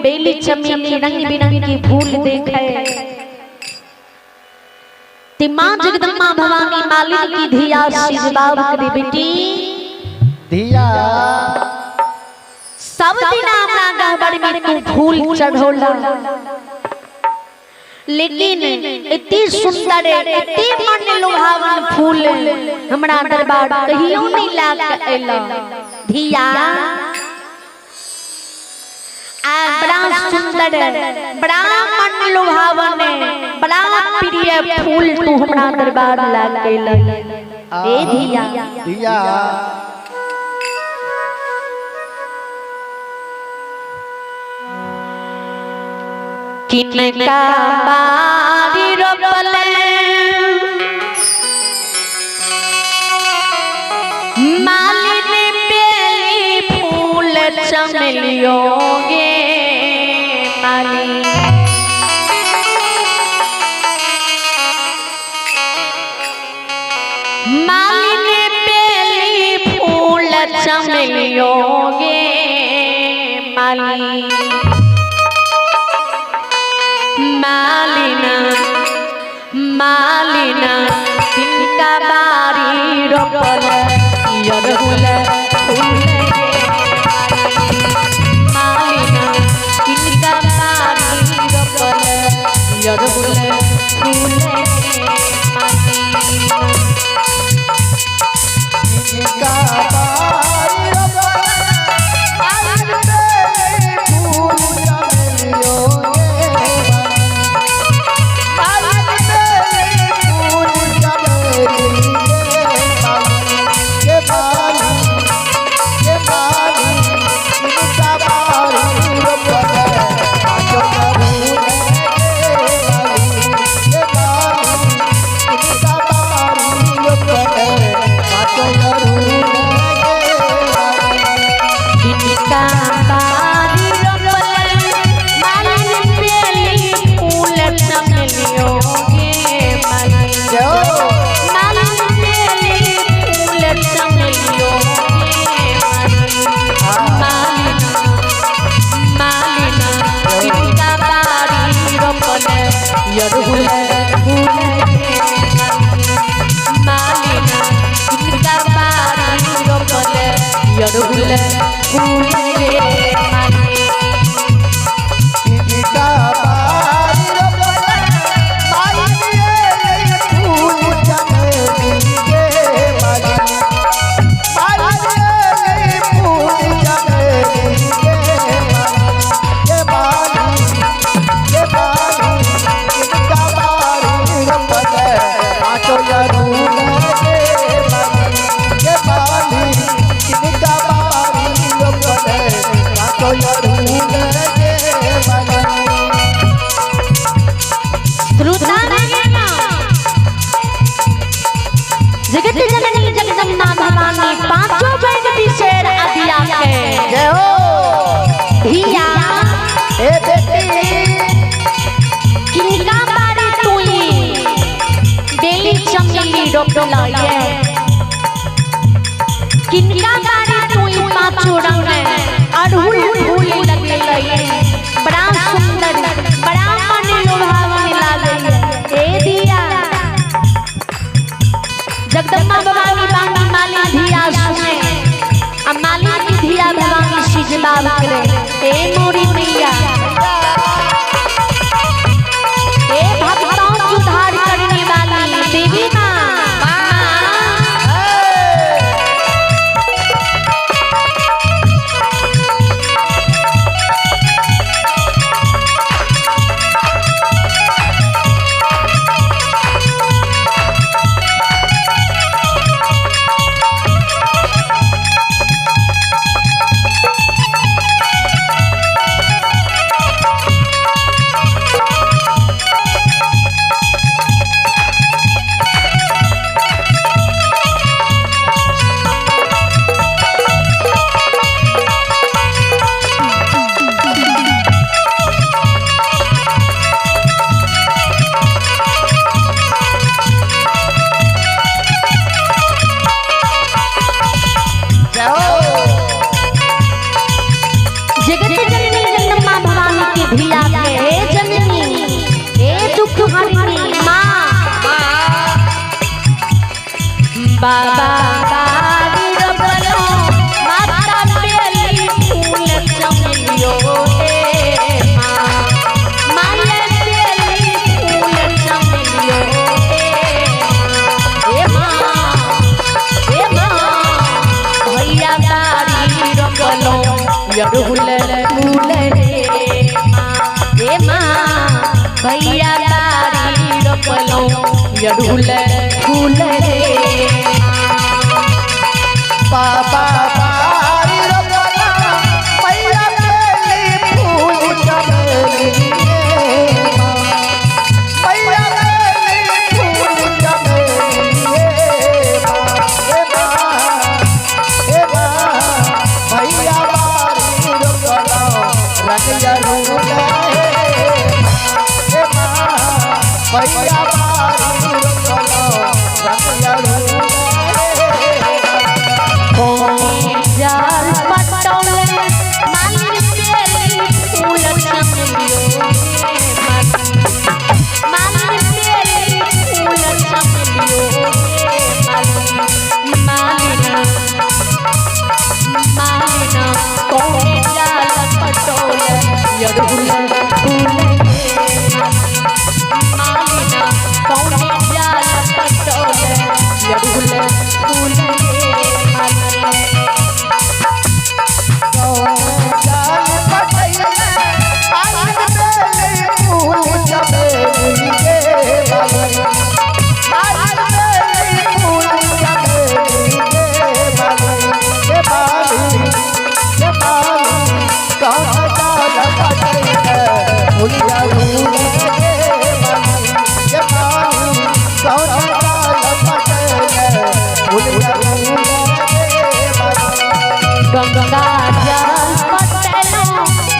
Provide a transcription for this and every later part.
बेली चमेली रंग बिरंगी फूल देखे। माँ जगदम्बा भवानी मालिनी की धिया सिजदाव करे बेटी धिया सब दिन हमरा गहबर में तू फूल चढ़ोला, लेकिन इतनी सुंदर इतनी मन लुभावन फूल हमरा दरबार कहियो नहीं लाग एला। धिया बड़ा सुंदर बड़ा मन लुभावन बड़ा प्रिय फूल तू हमरा दरबार लाग एला। ए धिया धिया किनका बारी रोपले मालिनी बेली फूल चमेलियोगे माली मालिनी बेली फूल चमेलियोगे माली मालिना मालिना तिनका बारी रोपल यरहुल फूल मालिना तिनका बारी रोपल यरहुल फूल तिनका बारी रोपल फूल चमेलियोगे यरहुल फूल मालिना तिनका बारी रोपल यरहुल फूल तिनका बारी रोपल मालिनी फूल चमेलियोगे मालिनी फूल चमेलियोगे जगत जननी जगदम्बा भवानी पांचों बहन विशेर आदिया के जय हो धिया ए बेटी किनका बारी तोई बेली चमेली रोपला ये किनका बारी तोई पांचों रंग अड़हुल फूल लगे ये बड़ा सुंदर बड़ा मन लुभावन लागे। ए धिया जगदम्बा भवानी बांगी माली धिया सुने अब माली की धिया भवानी सिजदाव करे। ए मोरी मैया ए भक्तों की उद्धार करने वाली देवी माँ अड़हुल फूल रे बाबा बारी रोपला मैया बेली फूल चमेली गे मैया बेली फूल चमेली हे मैया बारी रोपला रंगिया रूल हे मैया बारी रोपला रंगिया रूल जाल पटोले मालिन बेली फूल चमेलियो मालिन बेली फूल चमेलियो मालिना कौन जाल पटोले अड़हुल फूल मालिना कौन जाल पटोले अड़हुल फूल गंगा जल पटलो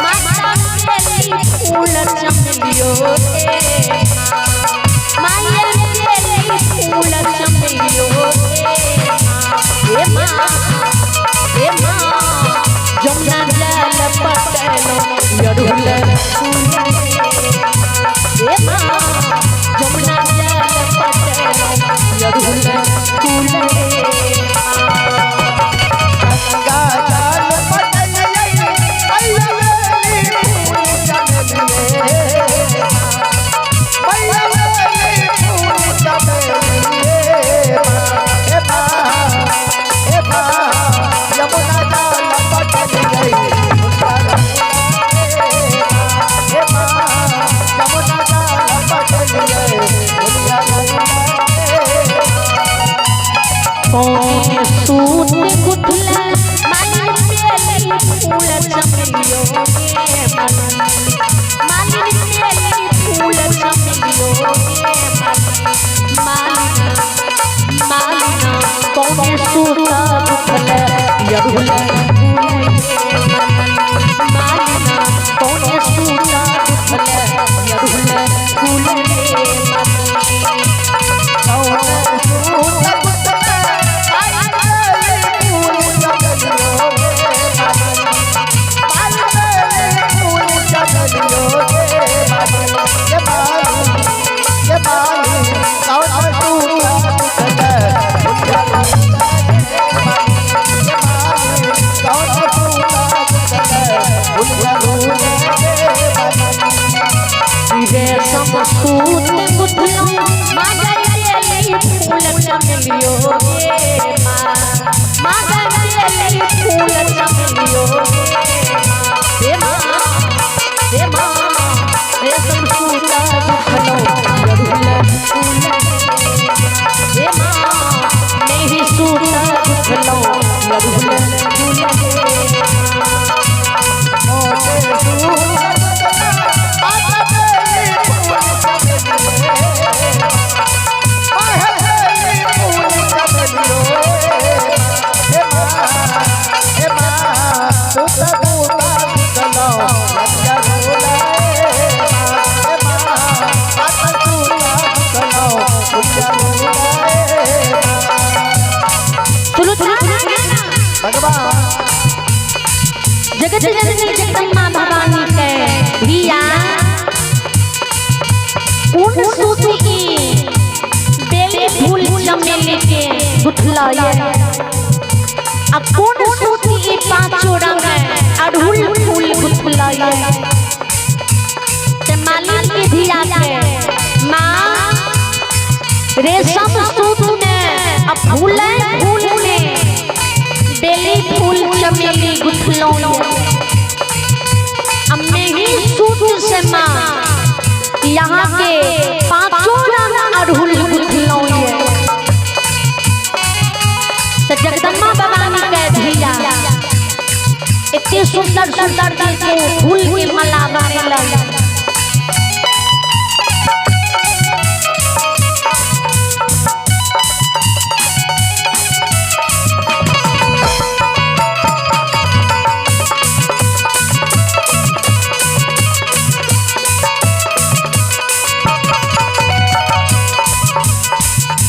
माता बेली फूल चमेलियो माया बेली फूल चमेलियो हे माँ जमुना जल पटलो अड़हुल फूल हे माँ जमुना जल पटलो अड़हुल फूल सूत गुठला मालिन बेली फूल चमेलियो मालिन बेली फूल चमेलियो मालिना कौन सूत गुठला अड़हुल मालिना कौन सूत गुठला अड़हुल फूल सूत गुठलो मागर बेली फूल चमेलियो मागर बेली फूल चमेलियो हे माँ रेशम सूत गुठलो अड़हुल फूल हे माँ नहीं सूत गुठलो अड़हुल फूल जगत जननी जगदम्बा भवानी के धिया उन सूती की बेली फूल चमेली के गुठला अब कौन सूती की पांचों रंग अड़हुल फूल गुठला ते मालिन की धिया के माँ रेशम सूत ने अब फूल ने बेली फूल चमेली गुठलों हमने ही सूत से माँ यहाँ के पांचों रंग अड़हुल गुठल सुंदर सुंदर को फूल की माला बनेला।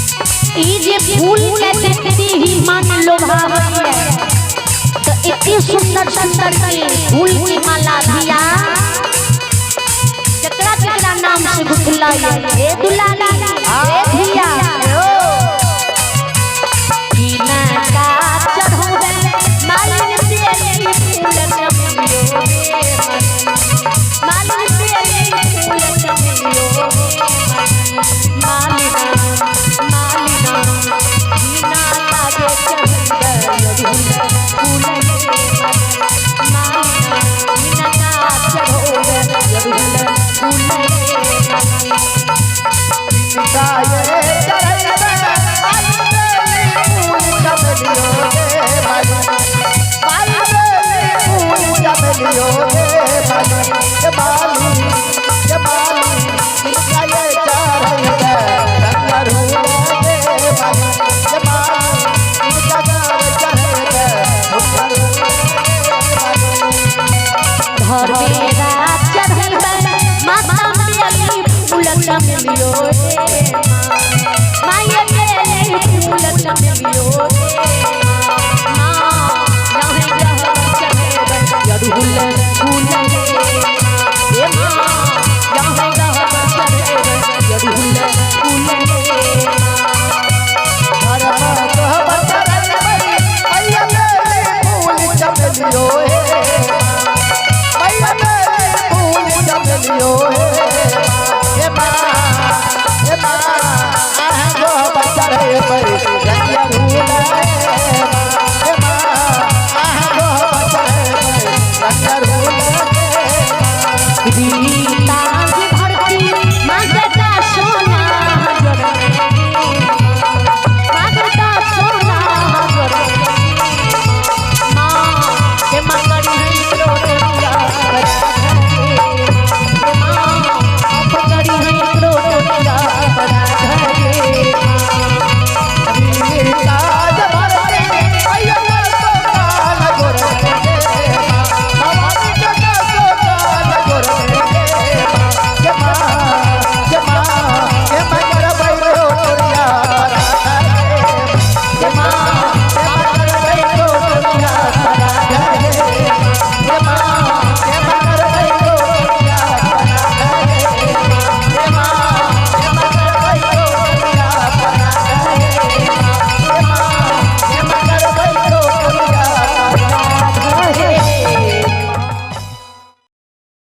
फूल के देखते ही मन लोभावती है, तो इतनी सुंदर सुंदर के फूल की माला दिया केकरा केकरा नाम से गुथलाई ए दुलारी ए धिया कीना का चढ़ोबे मालिन तेरी फूल चमेलियो मालिन तेरी फूल चमेलियो मालिना चमेलियो माये तेरे फूल चमेलियो नहीं रह चढ़े यदुल फूल ए मां नहीं रह चढ़े यदुल फूल हर कह बचरन मरी मैया तेरे फूल चमेलियो मैया तेरे फूल चमेलियो दी